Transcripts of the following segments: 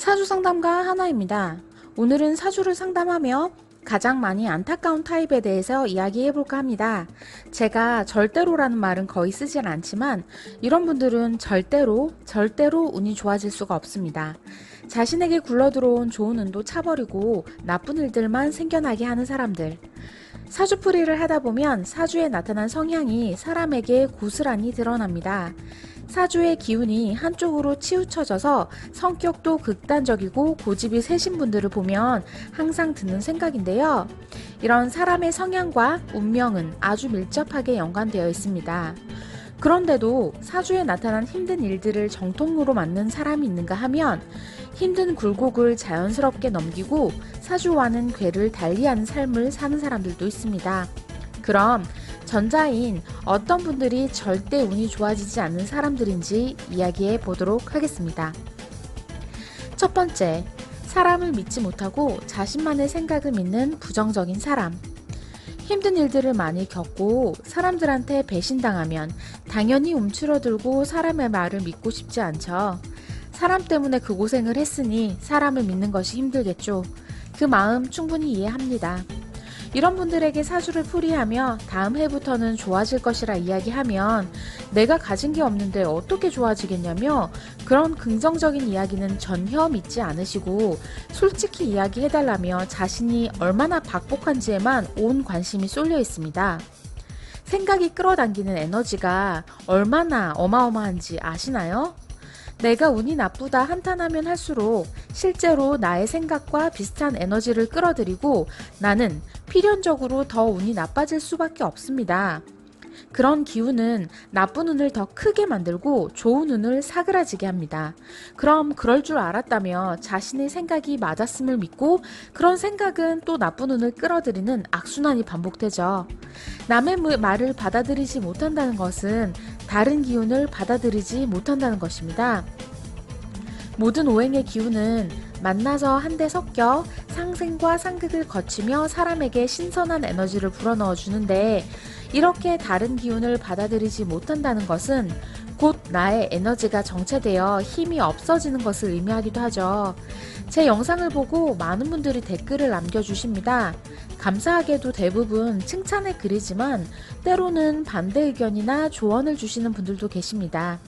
사주 상담가 하나입니다. 오늘은 사주를 상담하며 가장 많이 안타까운 타입에 대해서 이야기해 볼까 합니다. 제가 절대로라는 말은 거의 쓰질 않지만 이런 분들은 절대로 운이 좋아질 수가 없습니다. 자신에게 굴러들어온 좋은 운도 차버리고 나쁜 일들만 생겨나게 하는 사람들. 사주풀이를 하다 보면 사주에 나타난 성향이 사람에게 고스란히 드러납니다. 사주의 기운이 한쪽으로 치우쳐져서 성격도 극단적이고 고집이 세신 분들을 보면 항상 드는 생각인데요. 이런 사람의 성향과 운명은 아주 밀접하게 연관되어 있습니다. 그런데도 사주에 나타난 힘든 일들을 정통으로 맞는 사람이 있는가 하면 힘든 굴곡을 자연스럽게 넘기고 사주와는 궤를 달리하는 삶을 사는 사람들도 있습니다. 그럼 전자인 어떤 분들이 절대 운이 좋아지지 않는 사람들인지 이야기해 보도록 하겠습니다. 첫 번째, 사람을 믿지 못하고 자신만의 생각을 믿는 부정적인 사람. 힘든 일들을 많이 겪고 사람들한테 배신당하면 당연히 움츠러들고 사람의 말을 믿고 싶지 않죠. 사람 때문에 그 고생을 했으니 사람을 믿는 것이 힘들겠죠. 그 마음 충분히 이해합니다. 이런 분들에게 사주를 풀이하며 다음 해부터는 좋아질 것이라 이야기하면 내가 가진 게 없는데 어떻게 좋아지겠냐며 그런 긍정적인 이야기는 전혀 믿지 않으시고 솔직히 이야기해달라며 자신이 얼마나 박복한지에만 온 관심이 쏠려 있습니다. 생각이 끌어당기는 에너지가 얼마나 어마어마한지 아시나요? 내가 운이 나쁘다 한탄하면 할수록 실제로 나의 생각과 비슷한 에너지를 끌어들이고 나는 필연적으로 더 운이 나빠질 수밖에 없습니다. 그런 기운은 나쁜 운을 더 크게 만들고 좋은 운을 사그라지게 합니다. 그럼 그럴 줄 알았다며 자신의 생각이 맞았음을 믿고 그런 생각은 또 나쁜 운을 끌어들이는 악순환이 반복되죠. 남의 말을 받아들이지 못한다는 것은 다른 기운을 받아들이지 못한다는 것입니다. 모든 오행의 기운은 만나서 한데 섞여 상생과 상극을 거치며 사람에게 신선한 에너지를 불어넣어 주는데 이렇게 다른 기운을 받아들이지 못한다는 것은 곧 나의 에너지가 정체되어 힘이 없어지는 것을 의미하기도 하죠. 제 영상을 보고 많은 분들이 댓글을 남겨주십니다. 감사하게도 대부분 칭찬의 글이지만 때로는 반대 의견이나 조언을 주시는 분들도 계십니다.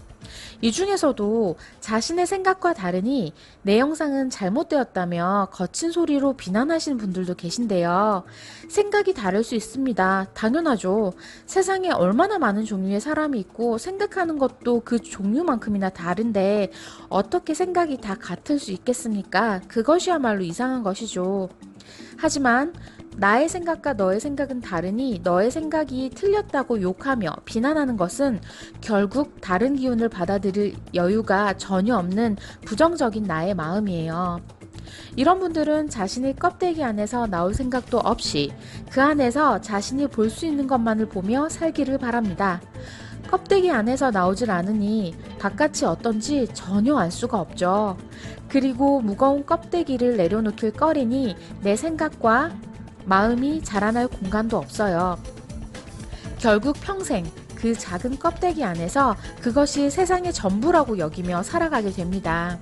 이 중에서도 자신의 생각과 다르니 내 영상은 잘못되었다며 거친 소리로 비난하시는 분들도 계신데요. 생각이 다를 수 있습니다. 당연하죠. 세상에 얼마나 많은 종류의 사람이 있고 생각하는 것도 그 종류만큼이나 다른데 어떻게 생각이 다 같을 수 있겠습니까? 그것이야말로 이상한 것이죠. 하지만 나의 생각과 너의 생각은 다르니 너의 생각이 틀렸다고 욕하며 비난하는 것은 결국 다른 기운을 받아들일 여유가 전혀 없는 부정적인 나의 마음이에요. 이런 분들은 자신의 껍데기 안에서 나올 생각도 없이 그 안에서 자신이 볼 수 있는 것만을 보며 살기를 바랍니다. 껍데기 안에서 나오질 않으니 바깥이 어떤지 전혀 알 수가 없죠. 그리고 무거운 껍데기를 내려놓길 꺼리니 내 생각과 마음이 자라날 공간도 없어요. 결국 평생 그 작은 껍데기 안에서 그것이 세상의 전부라고 여기며 살아가게 됩니다.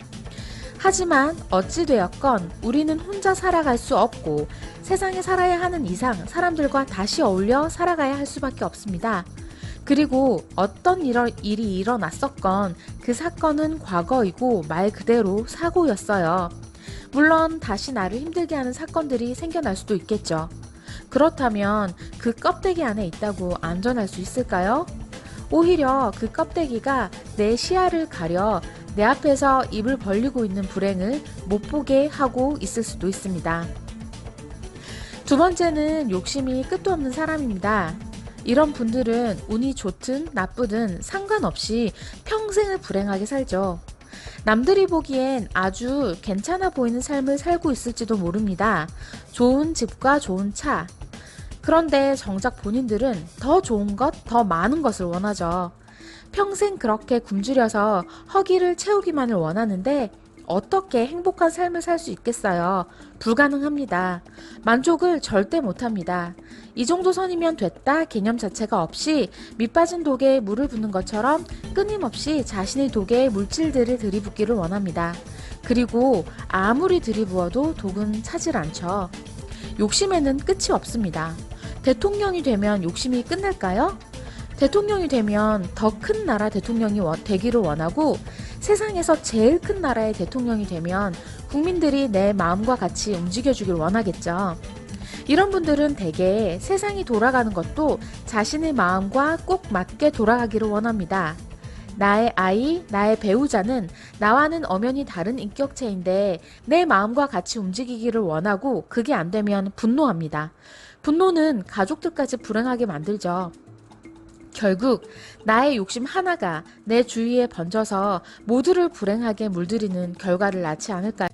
하지만 어찌되었건 우리는 혼자 살아갈 수 없고 세상에 살아야 하는 이상 사람들과 다시 어울려 살아가야 할 수밖에 없습니다. 그리고 어떤 일이 일어났었건 그 사건은 과거이고 말 그대로 사고였어요. 물론 다시 나를 힘들게 하는 사건들이 생겨날 수도 있겠죠. 그렇다면 그 껍데기 안에 있다고 안전할 수 있을까요? 오히려 그 껍데기가 내 시야를 가려 내 앞에서 입을 벌리고 있는 불행을 못 보게 하고 있을 수도 있습니다. 두 번째는 욕심이 끝도 없는 사람입니다. 이런 분들은 운이 좋든 나쁘든 상관없이 평생을 불행하게 살죠. 남들이 보기엔 아주 괜찮아 보이는 삶을 살고 있을지도 모릅니다. 좋은 집과 좋은 차. 그런데 정작 본인들은 더 좋은 것, 더 많은 것을 원하죠. 평생 그렇게 굶주려서 허기를 채우기만을 원하는데 어떻게 행복한 삶을 살 수 있겠어요? 불가능합니다. 만족을 절대 못합니다. 이 정도 선이면 됐다 개념 자체가 없이 밑빠진 독에 물을 붓는 것처럼 끊임없이 자신의 독에 물질들을 들이붓기를 원합니다. 그리고 아무리 들이부어도 독은 차질 않죠. 욕심에는 끝이 없습니다. 대통령이 되면 욕심이 끝날까요? 대통령이 되면 더 큰 나라 대통령이 되기를 원하고 세상에서 제일 큰 나라의 대통령이 되면 국민들이 내 마음과 같이 움직여주길 원하겠죠. 이런 분들은 대개 세상이 돌아가는 것도 자신의 마음과 꼭 맞게 돌아가기를 원합니다. 나의 아이, 나의 배우자는 나와는 엄연히 다른 인격체인데 내 마음과 같이 움직이기를 원하고 그게 안 되면 분노합니다. 분노는 가족들까지 불행하게 만들죠. 결국 나의 욕심 하나가 내 주위에 번져서 모두를 불행하게 물들이는 결과를 낳지 않을까요?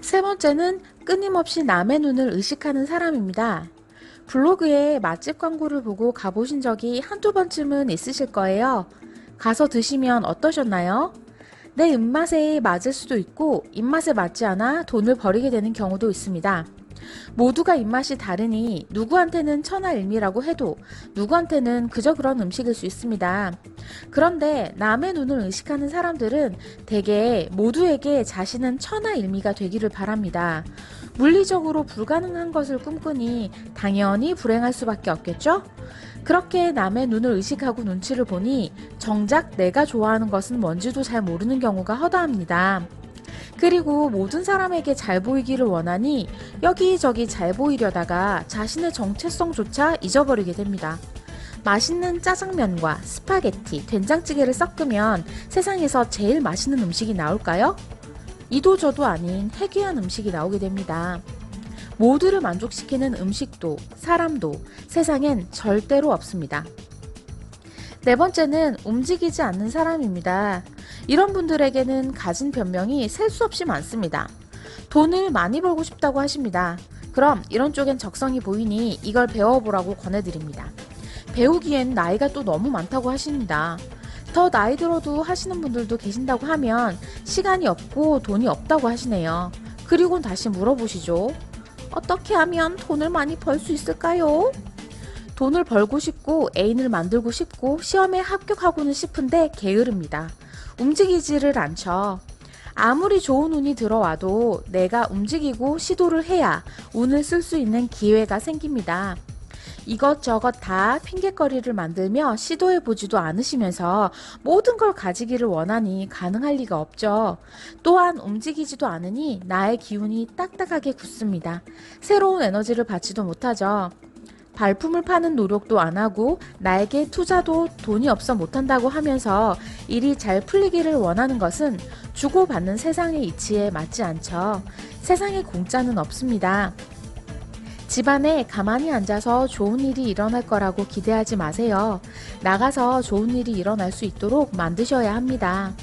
세 번째는 끊임없이 남의 눈을 의식하는 사람입니다. 블로그에 맛집 광고를 보고 가보신 적이 한두 번쯤은 있으실 거예요. 가서 드시면 어떠셨나요? 내 입맛에 맞을 수도 있고 입맛에 맞지 않아 돈을 버리게 되는 경우도 있습니다. 모두가 입맛이 다르니 누구한테는 천하일미라고 해도 누구한테는 그저 그런 음식일 수 있습니다. 그런데 남의 눈을 의식하는 사람들은 대개 모두에게 자신은 천하일미가 되기를 바랍니다. 물리적으로 불가능한 것을 꿈꾸니 당연히 불행할 수밖에 없겠죠? 그렇게 남의 눈을 의식하고 눈치를 보니 정작 내가 좋아하는 것은 뭔지도 잘 모르는 경우가 허다합니다. 그리고 모든 사람에게 잘 보이기를 원하니 여기저기 잘 보이려다가 자신의 정체성조차 잊어버리게 됩니다. 맛있는 짜장면과 스파게티, 된장찌개를 섞으면 세상에서 제일 맛있는 음식이 나올까요? 이도 저도 아닌 해괴한 음식이 나오게 됩니다. 모두를 만족시키는 음식도 사람도 세상엔 절대로 없습니다. 네 번째는 움직이지 않는 사람입니다. 이런 분들에게는 가진 변명이 셀 수 없이 많습니다. 돈을 많이 벌고 싶다고 하십니다. 그럼 이런 쪽엔 적성이 보이니 이걸 배워보라고 권해드립니다. 배우기엔 나이가 또 너무 많다고 하십니다. 더 나이 들어도 하시는 분들도 계신다고 하면 시간이 없고 돈이 없다고 하시네요. 그리고 다시 물어보시죠. 어떻게 하면 돈을 많이 벌 수 있을까요? 돈을 벌고 싶고 애인을 만들고 싶고 시험에 합격하고는 싶은데 게으릅니다. 움직이지를 않죠. 아무리 좋은 운이 들어와도 내가 움직이고 시도를 해야 운을 쓸 수 있는 기회가 생깁니다. 이것저것 다 핑곗거리를 만들며 시도해보지도 않으시면서 모든 걸 가지기를 원하니 가능할 리가 없죠. 또한 움직이지도 않으니 나의 기운이 딱딱하게 굳습니다. 새로운 에너지를 받지도 못하죠. 발품을 파는 노력도 안 하고 나에게 투자도 돈이 없어 못한다고 하면서 일이 잘 풀리기를 원하는 것은 주고받는 세상의 이치에 맞지 않죠. 세상에 공짜는 없습니다. 집안에 가만히 앉아서 좋은 일이 일어날 거라고 기대하지 마세요. 나가서 좋은 일이 일어날 수 있도록 만드셔야 합니다.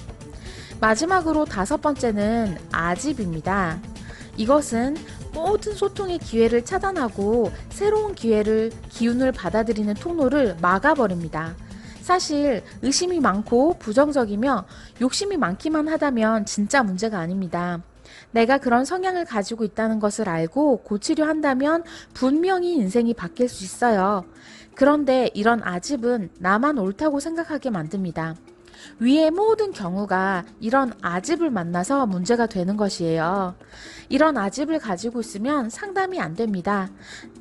마지막으로 다섯 번째는 아집입니다. 이것은 모든 소통의 기회를 차단하고 새로운 기운을 받아들이는 통로를 막아버립니다. 사실 의심이 많고 부정적이며 욕심이 많기만 하다면 진짜 문제가 아닙니다. 내가 그런 성향을 가지고 있다는 것을 알고 고치려 한다면 분명히 인생이 바뀔 수 있어요. 그런데 이런 아집은 나만 옳다고 생각하게 만듭니다. 위의 모든 경우가 이런 아집을 만나서 문제가 되는 것이에요. 이런 아집을 가지고 있으면 상담이 안 됩니다.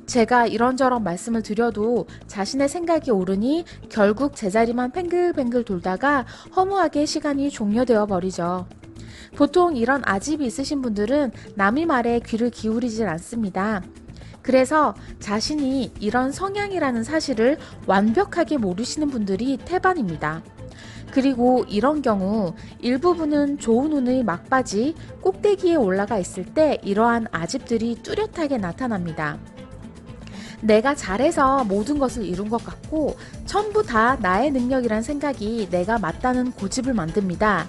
제가 이런저런 말씀을 드려도 자신의 생각이 옳으니 결국 제자리만 뱅글뱅글 돌다가 허무하게 시간이 종료되어 버리죠. 보통 이런 아집이 있으신 분들은 남의 말에 귀를 기울이질 않습니다. 그래서 자신이 이런 성향이라는 사실을 완벽하게 모르시는 분들이 태반입니다. 그리고 이런 경우 일부분은 좋은 운의 막바지 꼭대기에 올라가 있을 때 이러한 아집들이 뚜렷하게 나타납니다. 내가 잘해서 모든 것을 이룬 것 같고 전부 다 나의 능력이란 생각이 내가 맞다는 고집을 만듭니다.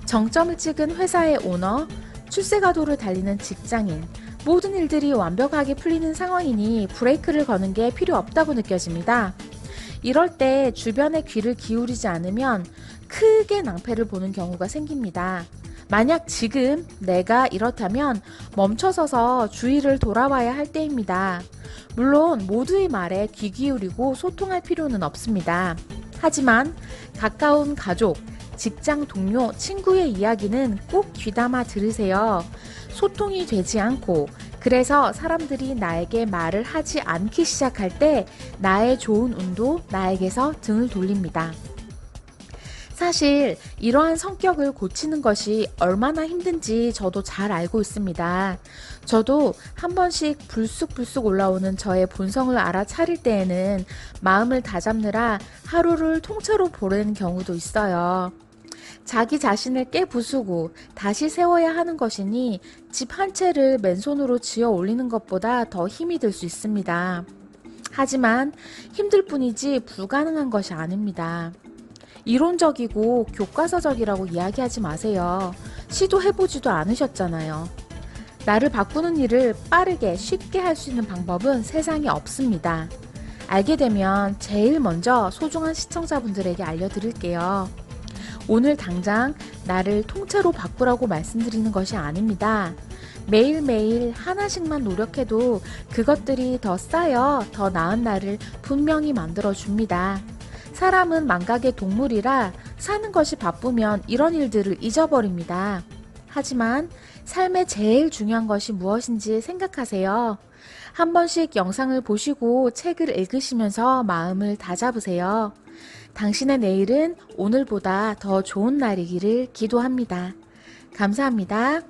정점을 찍은 회사의 오너, 출세가도를 달리는 직장인, 모든 일들이 완벽하게 풀리는 상황이니 브레이크를 거는 게 필요 없다고 느껴집니다. 이럴 때 주변에 귀를 기울이지 않으면 크게 낭패를 보는 경우가 생깁니다. 만약 지금 내가 이렇다면 멈춰서서 주위를 돌아봐야 할 때입니다. 물론 모두의 말에 귀 기울이고 소통할 필요는 없습니다. 하지만 가까운 가족, 직장 동료, 친구의 이야기는 꼭 귀담아 들으세요. 소통이 되지 않고 그래서 사람들이 나에게 말을 하지 않기 시작할 때 나의 좋은 운도 나에게서 등을 돌립니다. 사실 이러한 성격을 고치는 것이 얼마나 힘든지 저도 잘 알고 있습니다. 저도 한 번씩 불쑥불쑥 올라오는 저의 본성을 알아차릴 때에는 마음을 다잡느라 하루를 통째로 보내는 경우도 있어요. 자기 자신을 깨부수고 다시 세워야 하는 것이니 집 한 채를 맨손으로 지어 올리는 것보다 더 힘이 들 수 있습니다. 하지만 힘들 뿐이지 불가능한 것이 아닙니다. 이론적이고 교과서적이라고 이야기하지 마세요. 시도해보지도 않으셨잖아요. 나를 바꾸는 일을 빠르게 쉽게 할 수 있는 방법은 세상에 없습니다. 알게 되면 제일 먼저 소중한 시청자분들에게 알려드릴게요. 오늘 당장 나를 통째로 바꾸라고 말씀드리는 것이 아닙니다. 매일매일 하나씩만 노력해도 그것들이 더 쌓여 더 나은 나를 분명히 만들어줍니다. 사람은 망각의 동물이라 사는 것이 바쁘면 이런 일들을 잊어버립니다. 하지만 삶의 제일 중요한 것이 무엇인지 생각하세요. 한 번씩 영상을 보시고 책을 읽으시면서 마음을 다잡으세요. 당신의 내일은 오늘보다 더 좋은 날이기를 기도합니다. 감사합니다.